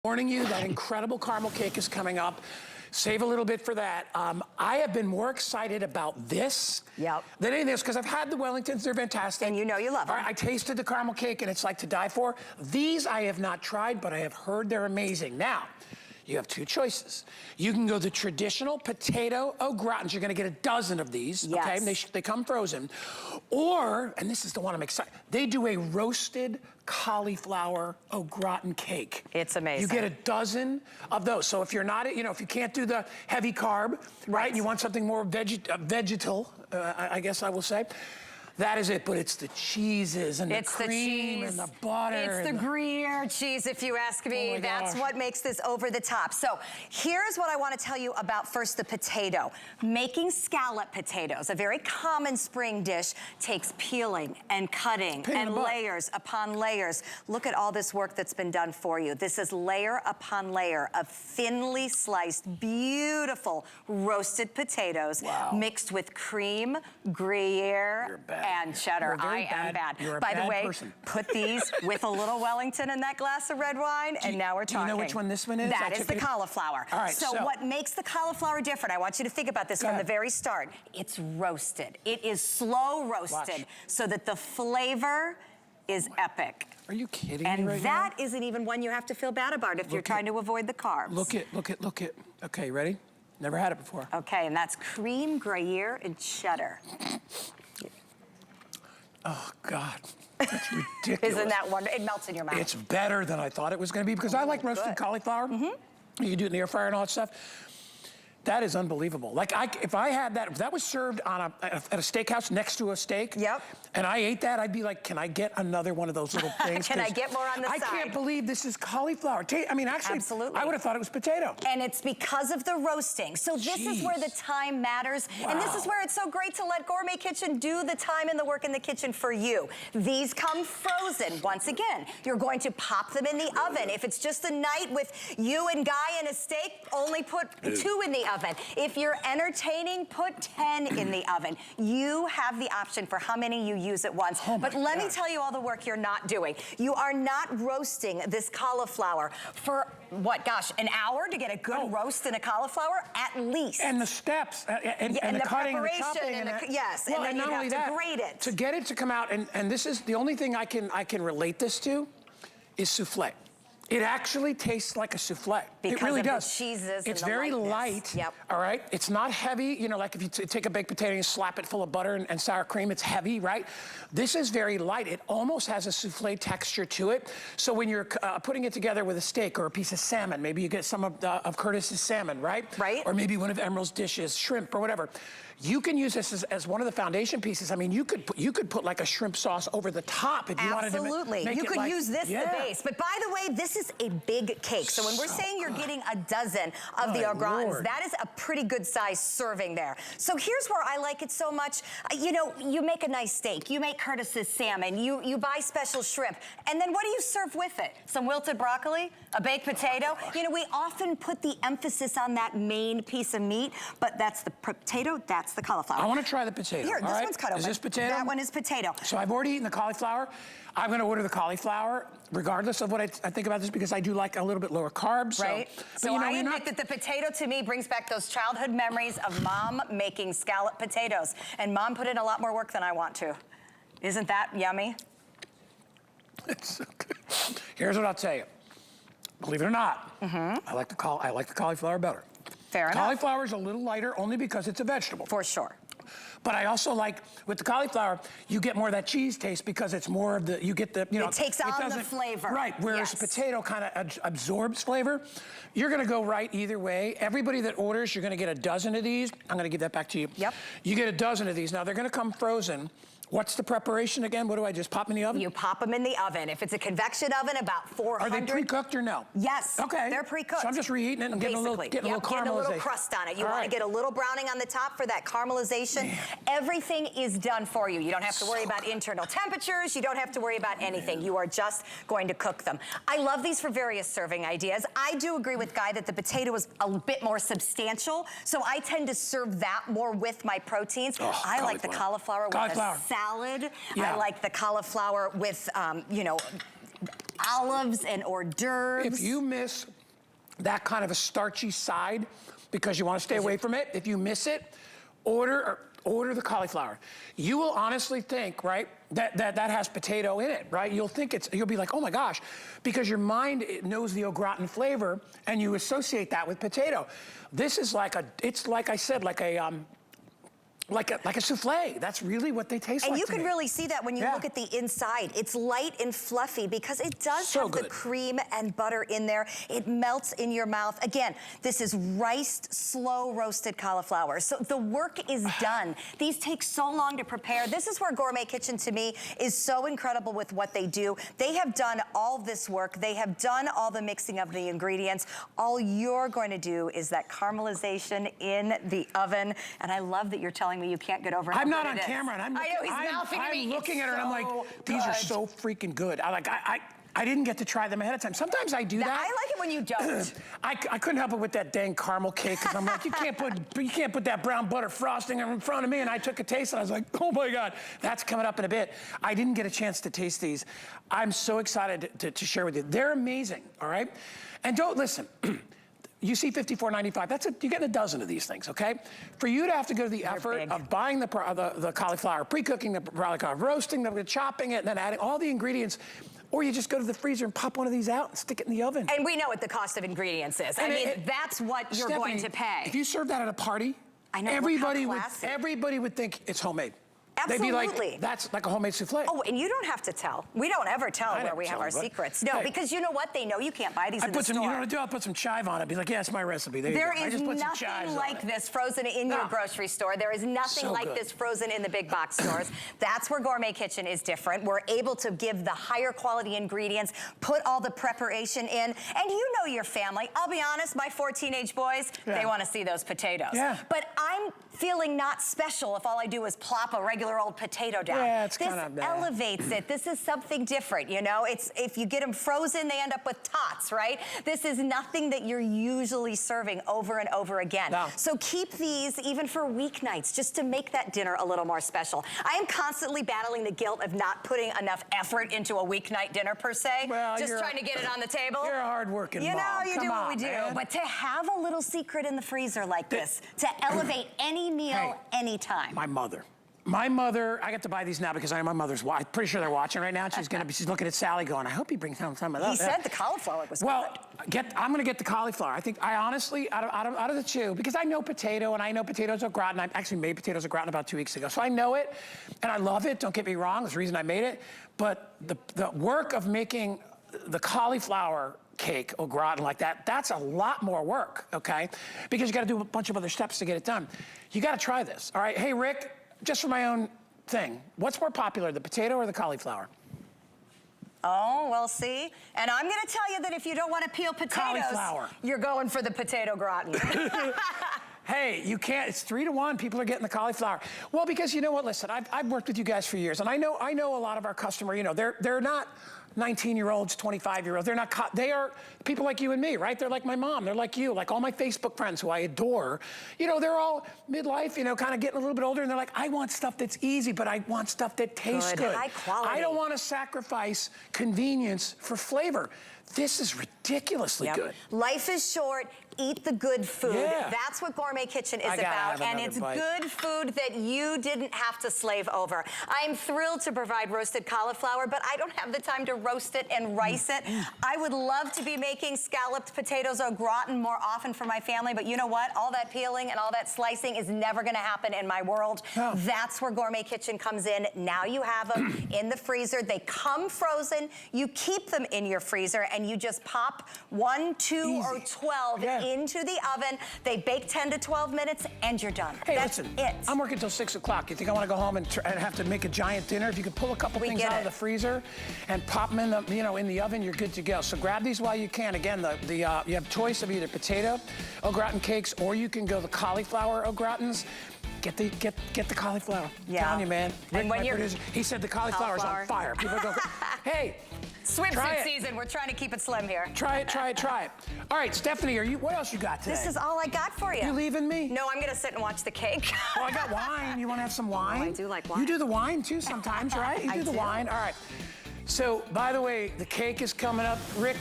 Warning you that incredible caramel cake is coming up. Save a little bit for that. I have been more excited about this than anything else because I've had the Wellingtons. They're fantastic. And you know you love them. I tasted the caramel cake and it's like to die for. These I have not tried, but I have heard they're amazing. Now, you have two choices. You can go the traditional potato AuGratins. You're gonna get a dozen of these, okay? They come frozen. Or, and this is the one I'm excited, they do a roasted cauliflower AuGratin cake. It's amazing. You get a dozen of those. So if you're not, you know, if you can't do the heavy carb, right? You want something more vegetal, I guess I will say. That is it, but it's the cheeses and the cream and the butter. It's the Gruyere cheese, if you ask me. Oh That's what makes this over the top. So here's what I want to tell you about first the potato. Making scallop potatoes, a very common spring dish, takes peeling and cutting and layers upon layers. Look at all this work that's been done for you. This is layer upon layer of thinly sliced, beautiful roasted potatoes mixed with cream, Gruyere, and cheddar. I am bad. By the way, put these with a little Wellington and that glass of red wine, and now we're talking. Do you know which one this one is? That is the cauliflower. All right, so what makes the cauliflower different? I want you to think about this from the very start. It's roasted. It is slow roasted so that the flavor is epic. Are you kidding me right that isn't even one you have to feel bad about if you're trying to avoid the carbs. Look it. Okay, ready? Never had it before. Okay, and that's cream, Gruyere, and cheddar. Oh, God. That's ridiculous. Isn't that wonderful? It melts in your mouth. It's better than I thought it was going to be because I like roasted cauliflower. You do it in the air fryer and all that stuff. That is unbelievable. Like, if I had that, if that was served on at a steakhouse next to a steak, and I ate that, I'd be like, can I get another one of those little things? Can I get more on the side? I can't believe this is cauliflower. I mean, actually, I would have thought it was potato. And it's because of the roasting. So this is where the time matters. And this is where it's so great to let Gourmet Kitchen do the time and the work in the kitchen for you. These come frozen. Once again, you're going to pop them in the oven. If it's just a night with you and Guy and a steak, only put 2 in the oven. If you're entertaining, put 10 in the oven. You have the option for how many you use at once. But let me tell you all the work you're not doing. You are not roasting this cauliflower for, what, gosh, an hour to get a good roast in a cauliflower? At least. And the steps, and the cutting and the chopping. And then you have to grate it. To get it to come out, and this is the only thing I can relate this to, is souffle. It actually tastes like a souffle. It really does. The cheeses it's very light, all right? It's not heavy, you know, like if you take a baked potato and you slap it full of butter and sour cream, it's heavy, right? This is very light. It almost has a souffle texture to it. So when you're putting it together with a steak or a piece of salmon, maybe you get some of Curtis's salmon, right? Or maybe one of Emerald's dishes, shrimp or whatever. You can use this as one of the foundation pieces. I mean, you could put like a shrimp sauce over the top if you wanted to make it. You could use this the base. But by the way, this is a big cake. So when we're saying you're getting a dozen of the AuGratins, that is a pretty good size serving there. So here's where I like it so much. You know, you make a nice steak. You make Curtis's salmon. You buy special shrimp. And then what do you serve with it? Some wilted broccoli? A baked potato? You know, we often put the emphasis on that main piece of meat, but that's the potato, that's the cauliflower. I want to try the potato. Here, this one's cut open. Is this potato? That one is potato. So I've already eaten the cauliflower. I'm going to order the cauliflower, regardless of what I think about this, because I do like a little bit lower carbs. So I admit that the potato to me brings back those childhood memories of Mom making scallop potatoes. And Mom put in a lot more work than I want to. Isn't that yummy? It's so good. Here's what I'll tell you. Believe it or not, I like the cauliflower better. Fair enough. Cauliflower is a little lighter only because it's a vegetable. For sure. But I also like, with the cauliflower, you get more of that cheese taste because it's more of the, you get the, you know. It takes on the flavor. Right, whereas potato kind of absorbs flavor. You're gonna go right either way. Everybody that orders, you're gonna get a dozen of these. I'm gonna give that back to you. You get a dozen of these. Now, they're gonna come frozen. What's the preparation again? What do I just pop them in the oven? You pop them in the oven. If it's a convection oven, about 400. Are they pre-cooked or no? Yes. Okay. They're pre-cooked. So I'm just reheating it and getting a little caramelization. Getting a little crust on it. You want to get a little browning on the top for that caramelization. Everything is done for you. You don't have to worry about internal temperatures. You don't have to worry about anything. You are just going to cook them. I love these for various serving ideas. I do agree with Guy that the potato is a bit more substantial, so I tend to serve that more with my proteins. I like the cauliflower with a salad. I like the cauliflower with, you know, olives and hors d'oeuvres. If you miss that kind of a starchy side because you want to stay away from it, if you miss it, order the cauliflower. You will honestly think, right, that has potato in it, right? You'll be like, oh my gosh, because your mind knows the AuGratin flavor and you associate that with potato. This is it's like I said, like a souffle. That's really what they taste like. And you can really see that when you look at the inside. It's light and fluffy because it does have the cream and butter in there. It melts in your mouth. Again, this is riced, slow roasted cauliflower. So the work is done. These take so long to prepare. This is where Gourmet Kitchen, to me, is so incredible with what they do. They have done all this work. They have done all the mixing of the ingredients. All you're going to do is that caramelization in the oven. And I love that you're telling me you can't get over how I'm not good on it is. camera, and I'm looking at her, and I'm like, these are so freaking good. I didn't get to try them ahead of time. Sometimes I do that. I like it when you don't. I couldn't help it with that dang caramel cake, because I'm like, you can't put that brown butter frosting in front of me. And I took a taste, and I was like, oh my God, that's coming up in a bit. I didn't get a chance to taste these. I'm so excited to share with you. They're amazing, all right? And don't listen. You see $54.95, you're getting a dozen of these things, okay? For you to have to go to the effort of buying the cauliflower, pre-cooking the cauliflower, roasting them, chopping it, and then adding all the ingredients, or you just go to the freezer and pop one of these out and stick it in the oven. And we know what the cost of ingredients is. I mean, that's what you're going to pay. If you serve that at a party, I know, everybody would think it's homemade. Absolutely. They'd be like, that's like a homemade souffle. Oh, and you don't have to tell. We don't ever tell where we have our secrets. No, because you know what? They know you can't buy these in the store. You know what I do? I'll put some chive on it. Be like, yeah, it's my recipe. There is nothing like this frozen in your grocery store. There is nothing like this frozen in the big box stores. That's where Gourmet Kitchen is different. We're able to give the higher quality ingredients, put all the preparation in, and you know your family. I'll be honest, my 4 teenage boys, they want to see those potatoes. Yeah. But I'm feeling not special if all I do is plop a regular old potato down. Yeah, it's this elevates it. This is something different, you know? It's, if you get them frozen, they end up with tots, right? This is nothing that you're usually serving over and over again. No. So keep these even for weeknights, just to make that dinner a little more special. I am constantly battling the guilt of not putting enough effort into a weeknight dinner per se. Well, just trying to get it on the table. You're a hard-working mom. You know, you do what we do. Man. But to have a little secret in the freezer like this, to elevate any meal, anytime. My mother, I get to buy these now because I know my mother's I'm pretty sure they're watching right now. She's looking at Sally going, I hope he brings home some of that. He said the cauliflower was good. I'm gonna get the cauliflower. I honestly, out of the two, because I know potato and I know potatoes au gratin. I actually made potatoes au gratin about 2 weeks ago. So I know it and I love it, don't get me wrong, that's the reason I made it. But the work of making the cauliflower cake au gratin like that's a lot more work, okay? Because you gotta do a bunch of other steps to get it done. You gotta try this, all right? Hey, Rick, just for my own thing, what's more popular, the potato or the cauliflower? Oh, well, see? And I'm gonna tell you that if you don't wanna peel potatoes, you're going for the potato gratin. Hey, you can't, it's 3 to 1, people are getting the cauliflower. Well, because you know what, listen, I've worked with you guys for years, and I know a lot of our customer, you know, they're not 19-year-olds, 25-year-olds. They are people like you and me, right? They're like my mom. They're like you, like all my Facebook friends who I adore. You know, they're all midlife, you know, kind of getting a little bit older, and they're like, I want stuff that's easy, but I want stuff that tastes good. High quality. I don't want to sacrifice convenience for flavor. This is ridiculously good. Life is short. Eat the good food. Yeah. That's what Gourmet Kitchen is about, and it's good food that you didn't have to slave over. I'm thrilled to provide roasted cauliflower, but I don't have the time to roast it and rice it. I would love to be making scalloped potatoes au gratin more often for my family, but you know what? All that peeling and all that slicing is never gonna happen in my world. Oh. That's where Gourmet Kitchen comes in. Now you have them in the freezer. They come frozen. You keep them in your freezer, and you just pop 1, 2, or 12 into the oven. They bake 10 to 12 minutes, and you're done. Hey, that's listen, it. I'm working till 6 o'clock. You think I want to go home and have to make a giant dinner? If you could pull a couple things out of the freezer and pop them in the, in the oven, you're good to go. So grab these while you can. Again, you have choice of either potato au gratin cakes, or you can go the cauliflower au gratins. Get the cauliflower. Yeah. I'm telling you, man. Rick, and when you're producer, he said the cauliflower's on fire. People go, hey. Swimsuit season. We're trying to keep it slim here. Try it. All right, Stephanie, what else you got today? This is all I got for you. You leaving me? No, I'm gonna sit and watch the cake. Oh, I got wine. You want to have some wine? Oh, I do like wine. You do the wine too sometimes, right? You do the wine. All right. So, by the way, the cake is coming up. Rick,